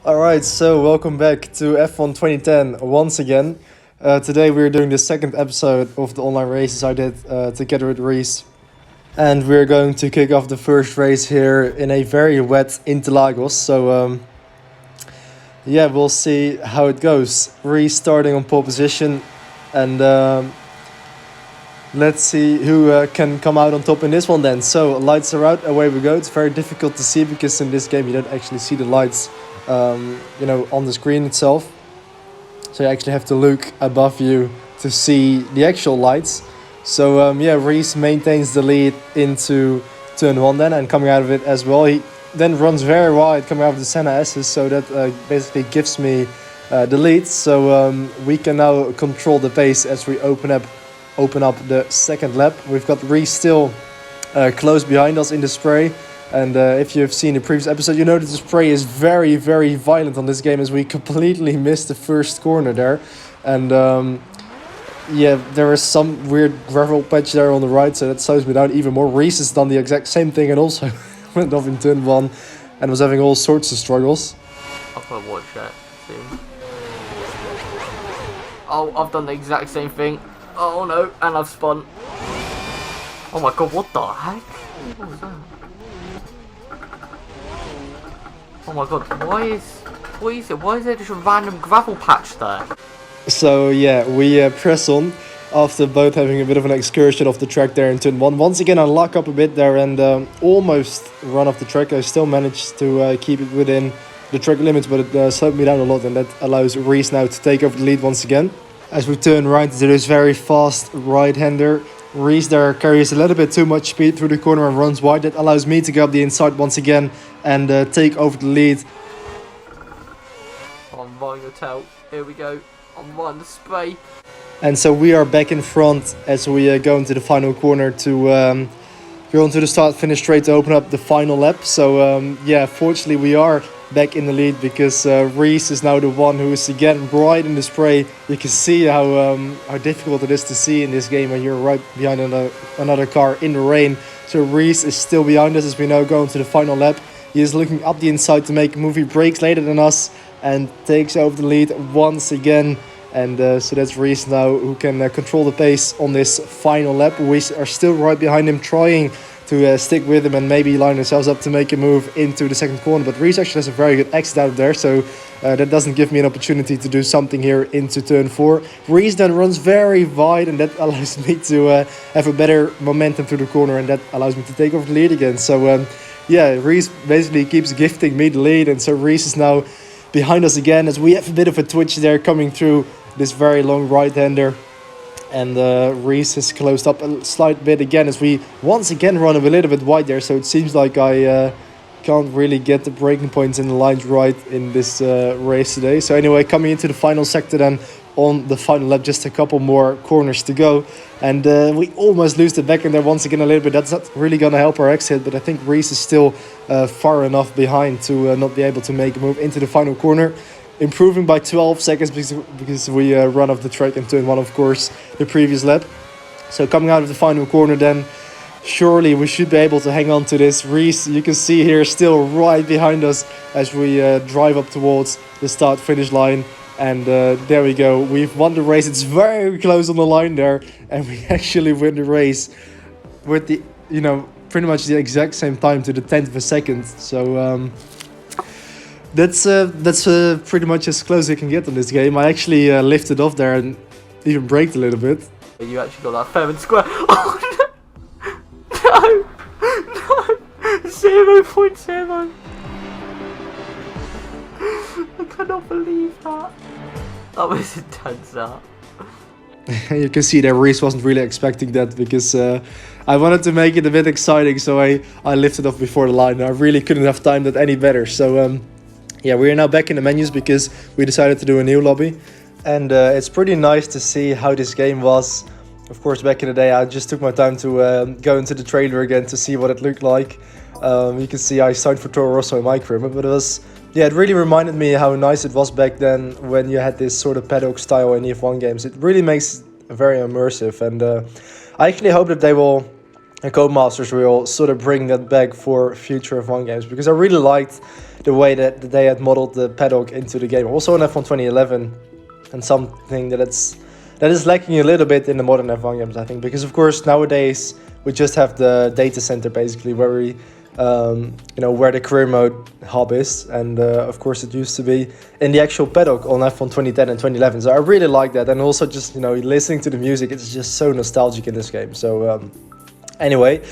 Alright, so welcome back to F1 2010 once again. Today we're doing the second episode of the online races I did together with Reece. And we're going to kick off the first race here in a very wet Interlagos. So yeah, we'll see how it goes. Reece starting on pole position, and let's see who can come out on top in this one then. So lights are out, away we go. It's very difficult to see because in this game you don't actually see the lights on the screen itself. So you actually have to look above you to see the actual lights. So Reece maintains the lead into turn 1 then, and coming out of it as well. He then runs very wide coming out of the Senna S's, so that basically gives me the lead. So we can now control the pace as we open up the second lap. We've got Reece still close behind us in the spray. And if you've seen the previous episode, you know that the spray is very, very violent on this game, as we completely missed the first corner there. And there is some weird gravel patch there on the right, so that slows me down even more. Reece has done the exact same thing and also went off in turn 1 and was having all sorts of struggles. I'll probably watch that soon. Oh, I've done the exact same thing. Oh no, and I've spun. Oh my god, what the heck? What was that? Oh my god, what is it? Why is there just a random gravel patch there? So yeah, we press on after both having a bit of an excursion off the track there in turn 1. Once again, I lock up a bit there and almost run off the track. I still managed to keep it within the track limits, but it slowed me down a lot, and that allows Reece now to take over the lead once again. As we turn right into this very fast right-hander, Reece there carries a little bit too much speed through the corner and runs wide. That allows me to go up the inside once again and take over the lead. I'm riding the tail. Here we go. I'm riding the spray. And so we are back in front as we go into the final corner to go into the start-finish straight to open up the final lap. So fortunately we are back in the lead because Reece is now the one who is again right in the spray. You can see how difficult it is to see in this game when you're right behind another car in the rain. So Reece is still behind us as we now go into the final lap. He is looking up the inside to make a move. He brakes later than us and takes over the lead once again. And so that's Reece now who can control the pace on this final lap. We are still right behind him, trying to stick with him and maybe line ourselves up to make a move into the second corner. But Reece actually has a very good exit out of there, so that doesn't give me an opportunity to do something here into turn 4. Reece then runs very wide, and that allows me to have a better momentum through the corner, and that allows me to take over the lead again. So Reece basically keeps gifting me the lead, and so Reece is now behind us again as we have a bit of a twitch there coming through this very long right-hander. And Reece has closed up a slight bit again as we once again run a little bit wide there. So it seems like I can't really get the braking points and the lines right in this race today. So anyway, coming into the final sector then on the final lap, just a couple more corners to go. And we almost lose the back end there once again a little bit. That's not really going to help our exit, but I think Reece is still far enough behind to not be able to make a move into the final corner. Improving by 12 seconds because we run off the track in turn 1, of course, the previous lap. So coming out of the final corner then, surely we should be able to hang on to this. Reece, you can see here, still right behind us as we drive up towards the start-finish line. And there we go. We've won the race. It's very close on the line there. And we actually win the race with the, pretty much the exact same time to the 10th of a second. So That's pretty much as close as you can get on this game. I actually lifted off there and even braked a little bit. You actually got that fair and square. Oh no! No! 0.0. I cannot believe that. That was intense, that. You can see that Reece wasn't really expecting that because I wanted to make it a bit exciting, so I lifted off before the line. I really couldn't have timed it any better. So we are now back in the menus because we decided to do a new lobby. And it's pretty nice to see how this game was. Of course, back in the day, I just took my time to go into the trailer again to see what it looked like. You can see I signed for Toro Rosso in my career, but it really reminded me how nice it was back then when you had this sort of paddock style in F1 games. It really makes it very immersive, and I actually hope that Codemasters will sort of bring that back for future F1 games, because I really liked the way that they had modeled the paddock into the game. Also on F1 2011, and something that is lacking a little bit in the modern F1 games, I think, because of course nowadays we just have the data center basically where we where the career mode hub is, and of course it used to be in the actual paddock on F1 2010 and 2011. So I really like that, and also just listening to the music, it's just so nostalgic in this game. So anyway,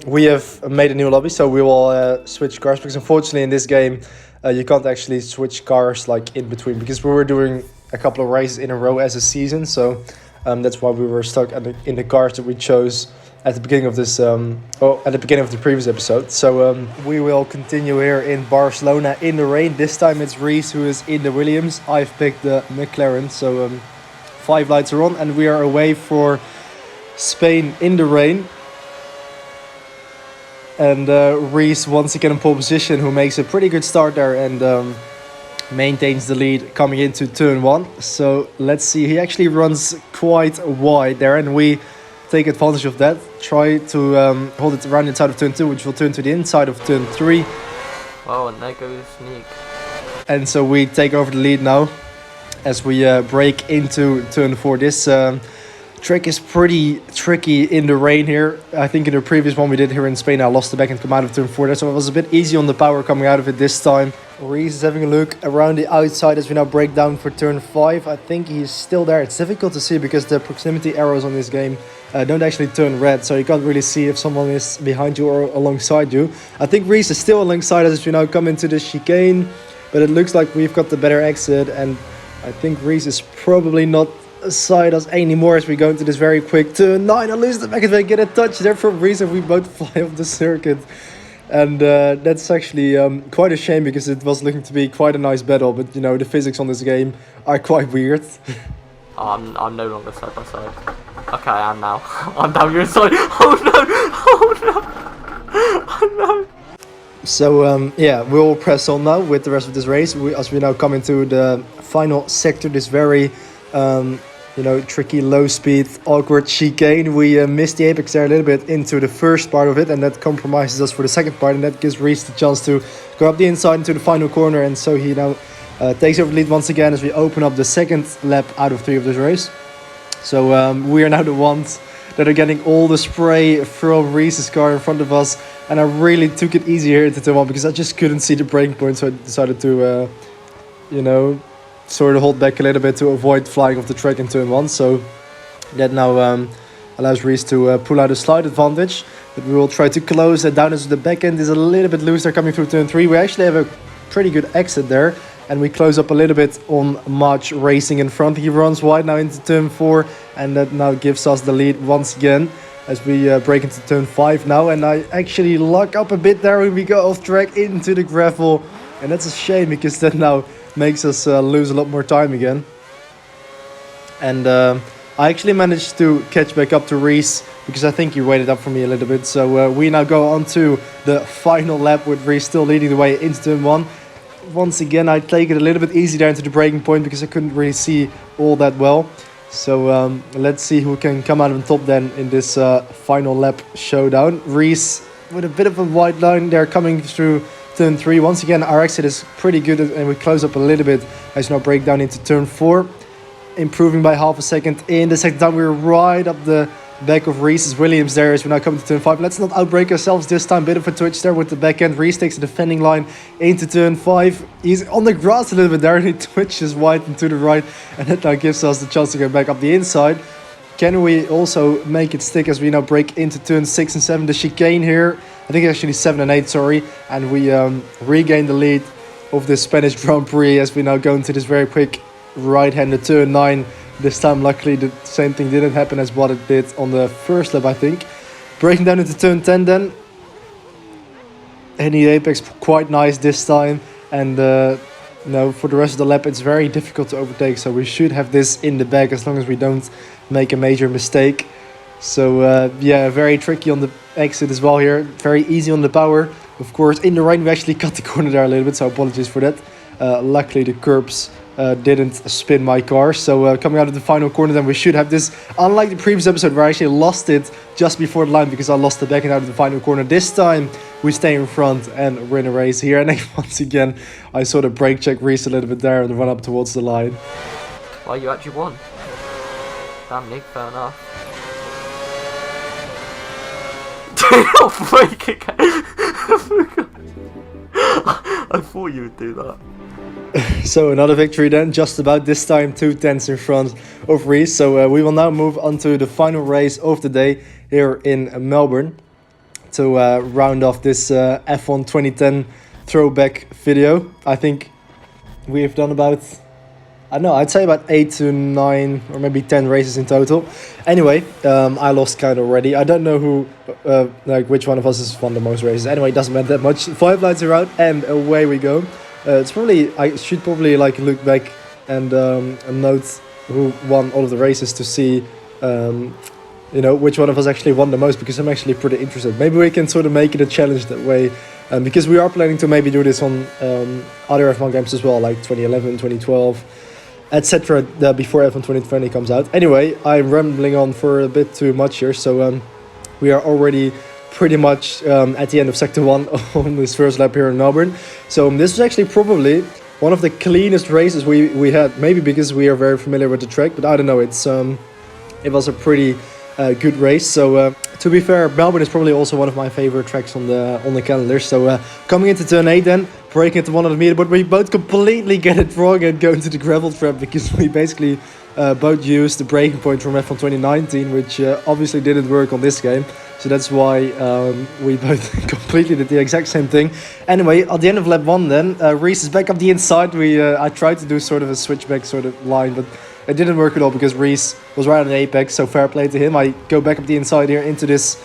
we have made a new lobby, so we will switch cars, because unfortunately in this game you can't actually switch cars like in between, because we were doing a couple of races in a row as a season. So that's why we were stuck in the cars that we chose at the beginning of this at the beginning of the previous episode. So we will continue here in Barcelona in the rain. This time it's Reece who is in the Williams. I've picked the McLaren. So 5 lights are on and we are away for Spain in the rain. And Reece once again in pole position, who makes a pretty good start there and maintains the lead coming into turn 1. So let's see, he actually runs quite wide there, and we take advantage of that. Try to hold it around the inside of turn 2, which will turn to the inside of turn 3. Wow, and there goes Nick. And so we take over the lead now as we break into turn 4. This track is pretty tricky in the rain here. I think in the previous one we did here in Spain, I lost the back and come out of turn 4 there, so it was a bit easy on the power coming out of it this time. Reece is having a look around the outside as we now break down for turn 5. I think he's still there. It's difficult to see because the proximity arrows on this game don't actually turn red, so you can't really see if someone is behind you or alongside you. I think Reece is still alongside us as we now come into the chicane, but it looks like we've got the better exit, and I think Reece is probably not aside us anymore as we go into this very quick turn 9. I lose the back and I get a touch there from Reece and we both fly off the circuit. And that's actually quite a shame because it was looking to be quite a nice battle, but the physics on this game are quite weird. I'm no longer side by side. Okay, I am now. I'm down your side. Oh no! Oh no! Oh no! So yeah, we'll press on now with the rest of this race as we now come into the final sector, this very tricky, low speed, awkward chicane. We missed the apex there a little bit into the first part of it, and that compromises us for the second part, and that gives Reece the chance to go up the inside into the final corner, and so he now takes over the lead once again as we open up the second lap out of 3 of this race. So we are now the ones that are getting all the spray from Reece's car in front of us, and I really took it easy here into turn 1 because I just couldn't see the braking point, so I decided to sort of hold back a little bit to avoid flying off the track in turn 1. So that now allows Reece to pull out a slight advantage, but we will try to close that down as the back end is a little bit looser coming through turn 3. We actually have a pretty good exit there, and we close up a little bit on March Racing in front. He runs wide now into turn 4, and that now gives us the lead once again as we break into turn 5 now, and I actually lock up a bit there when we go off track into the gravel, and that's a shame because that now makes us lose a lot more time again. And I actually managed to catch back up to Reece because I think he waited up for me a little bit. So we now go on to the final lap with Reece still leading the way into turn 1. Once again, I take it a little bit easy there into the braking point because I couldn't really see all that well. So let's see who can come out on top then in this final lap showdown. Reece with a bit of a wide line there coming through turn 3. Once again, our exit is pretty good and we close up a little bit as we now break down into turn 4. Improving by half a second in the second time. We're right up the back of Reece's Williams there as we now come to turn 5. Let's not outbrake ourselves this time. Bit of a twitch there with the back end. Reece takes the defending line into turn 5. He's on the grass a little bit there and he twitches wide and to the right, and that now gives us the chance to go back up the inside. Can we also make it stick as we now break into turn 6 and 7, the chicane here? I think actually 7 and 8, sorry. And we regain the lead of the Spanish Grand Prix as we now go into this very quick right-handed turn 9. This time, luckily, the same thing didn't happen as what it did on the first lap, I think. Breaking down into turn 10 then. And the apex quite nice this time. And for the rest of the lap, it's very difficult to overtake. So we should have this in the bag as long as we don't make a major mistake. So yeah, very tricky on the exit as well here. Very easy on the power. Of course, in the rain, we actually cut the corner there a little bit, so apologies for that. Luckily, the curbs didn't spin my car. So coming out of the final corner, then we should have this. Unlike the previous episode where I actually lost it just before the line because I lost the back end out of the final corner, this time we stay in front and win a race here. And then once again, I sort of brake check Reece a little bit there and run up towards the line. Well, you actually won. Damn, Nick, fair enough. Break again. I thought you would do that. So another victory then, just about, this time 2 tenths in front of Reece. So we will now move on to the final race of the day here in Melbourne to round off this F1 2010 throwback video. I think we have done about, I don't know, I'd say about 8 to 9 or maybe 10 races in total. Anyway, I lost count already. I don't know who, like which one of us has won the most races. Anyway, it doesn't matter that much. 5 lights are out and away we go. It's probably, I should probably like look back and note who won all of the races to see, you know, which one of us actually won the most, because I'm actually pretty interested. Maybe we can sort of make it a challenge that way, because we are planning to maybe do this on other F1 games as well, like 2011, 2012, etc. Before F1 2020 comes out. Anyway, I'm rambling on for a bit too much here, so we are already pretty much at the end of Sector 1 on this first lap here in Melbourne. So this was actually probably one of the cleanest races we had, maybe because we are very familiar with the track, but I don't know, it was a pretty good race. So to be fair, Melbourne is probably also one of my favorite tracks on the calendar. So coming into turn 8 then, breaking into 100 meter, but we both completely get it wrong and go into the gravel trap, because we basically both used the braking point from F1 2019, which obviously didn't work on this game. So that's why we both completely did the exact same thing. Anyway, at the end of lap 1 then, Reece is back up the inside. I tried to do sort of a switchback sort of line, but it didn't work at all because Reece was right on the apex, so fair play to him. I go back up the inside here into this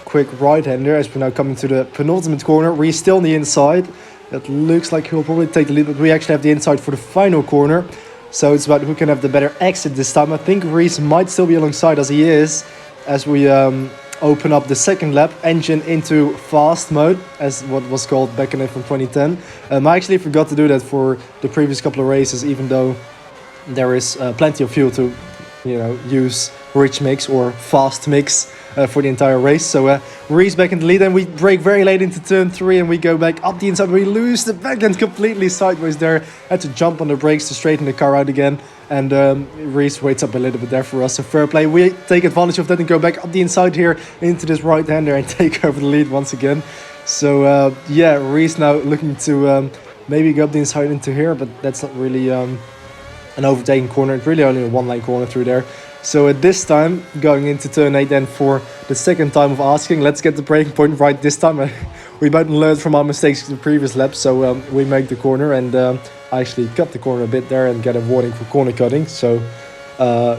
quick right-hander as we're now coming to the penultimate corner. Reece still on the inside. It looks like he'll probably take the lead, but we actually have the inside for the final corner. So it's about who can have the better exit this time. I think Reece might still be alongside as he is, as we open up the second lap, engine into fast mode, as what was called back in F1 2010. I actually forgot to do that for the previous couple of races, even though there is plenty of fuel to, you know, use rich mix or fast mix for the entire race. So Reece back in the lead, and we brake very late into turn 3 and we go back up the inside. We lose the back end completely sideways there. Had to jump on the brakes to straighten the car out again, and Reece waits up a little bit there for us. So fair play. We take advantage of that and go back up the inside here into this right-hander and take over the lead once again. So yeah, Reece now looking to maybe go up the inside into here, but that's not really an overtaking corner. It's really only a one-lane corner through there. So at this time, going into turn 8 then for the second time of asking, let's get the braking point right this time. We both learned from our mistakes in the previous lap, so we make the corner, and I actually cut the corner a bit there and get a warning for corner cutting. So,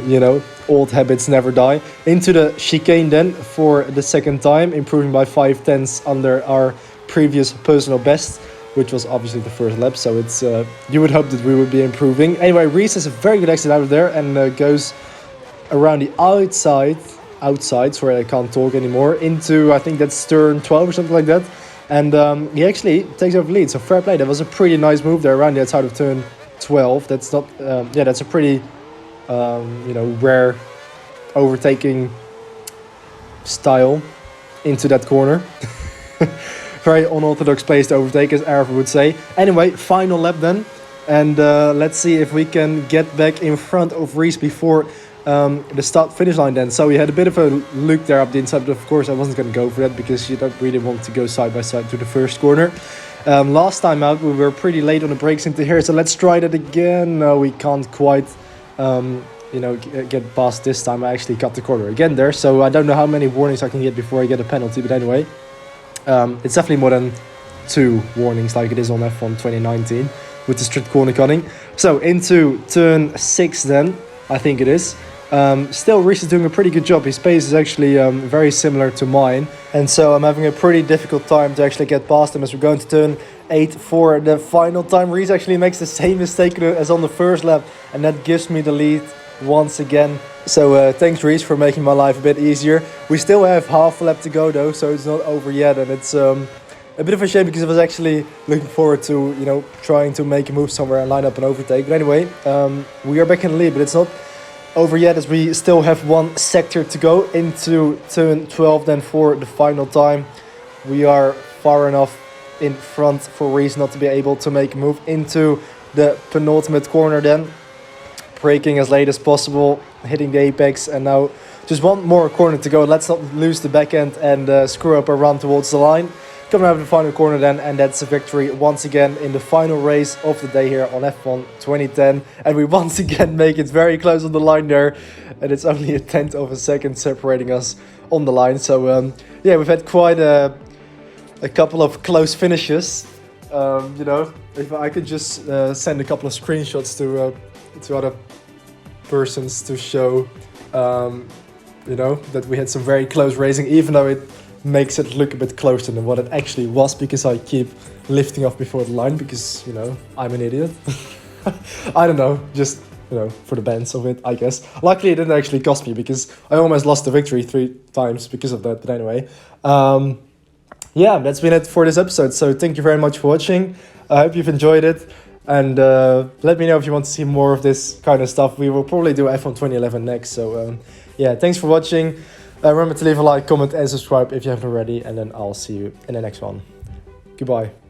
you know, old habits never die. Into the chicane then for the second time, improving by 5 tenths under our previous personal best, which was obviously the first lap. So it's you would hope that we would be improving. Anyway, Reece has a very good exit out of there and goes around the outside, sorry, I can't talk anymore, into, I think that's turn 12 or something like that. And he actually takes over the lead, so fair play. That was a pretty nice move there around the outside of turn 12. That's not, yeah, that's a pretty, you know, rare overtaking style into that corner. Very unorthodox place to overtake, as Arthur would say. Anyway, final lap then. And let's see if we can get back in front of Reece before the start-finish line then. So we had a bit of a look there up the inside, but of course I wasn't going to go for that because you don't really want to go side by side to the first corner. Last time out we were pretty late on the brakes into here, so let's try that again. No, we can't quite you know, get past this time. I actually cut the corner again there, so I don't know how many warnings I can get before I get a penalty, but anyway, it's definitely more than 2 warnings like it is on F1 2019 with the strict corner cutting. So into turn 6 then, I think it is. Still, Reece is doing a pretty good job. His pace is actually very similar to mine, and so I'm having a pretty difficult time to actually get past him as we're going to turn 8 for the final time. Reece actually makes the same mistake as on the first lap, and that gives me the lead once again. So thanks, Reece, for making my life a bit easier. We still have half a lap to go though, so it's not over yet, and it's a bit of a shame because I was actually looking forward to, you know, trying to make a move somewhere and line up an overtake. But anyway, we are back in the lead, but it's not over yet as we still have one sector to go into turn 12 then for the final time. We are far enough in front for Reece not to be able to make a move into the penultimate corner then. Braking as late as possible, hitting the apex, and now just one more corner to go. Let's not lose the back end and screw up a run towards the line. Coming out of the final corner then, and that's a victory once again in the final race of the day here on F1 2010. And we once again make it very close on the line there, and it's only a tenth of a second separating us on the line. So yeah, we've had quite a couple of close finishes. You know, if I could just send a couple of screenshots to other persons to show, you know, that we had some very close racing, even though it makes it look a bit closer than what it actually was, because I keep lifting off before the line because, you know, I'm an idiot. I don't know, just, you know, for the bands of it, I guess. Luckily, it didn't actually cost me because I almost lost the victory 3 times because of that. But anyway, yeah, that's been it for this episode. So thank you very much for watching. I hope you've enjoyed it. And let me know if you want to see more of this kind of stuff. We will probably do F1 2011 next. So yeah, thanks for watching. Remember to leave a like, comment and subscribe if you haven't already. And then I'll see you in the next one. Goodbye.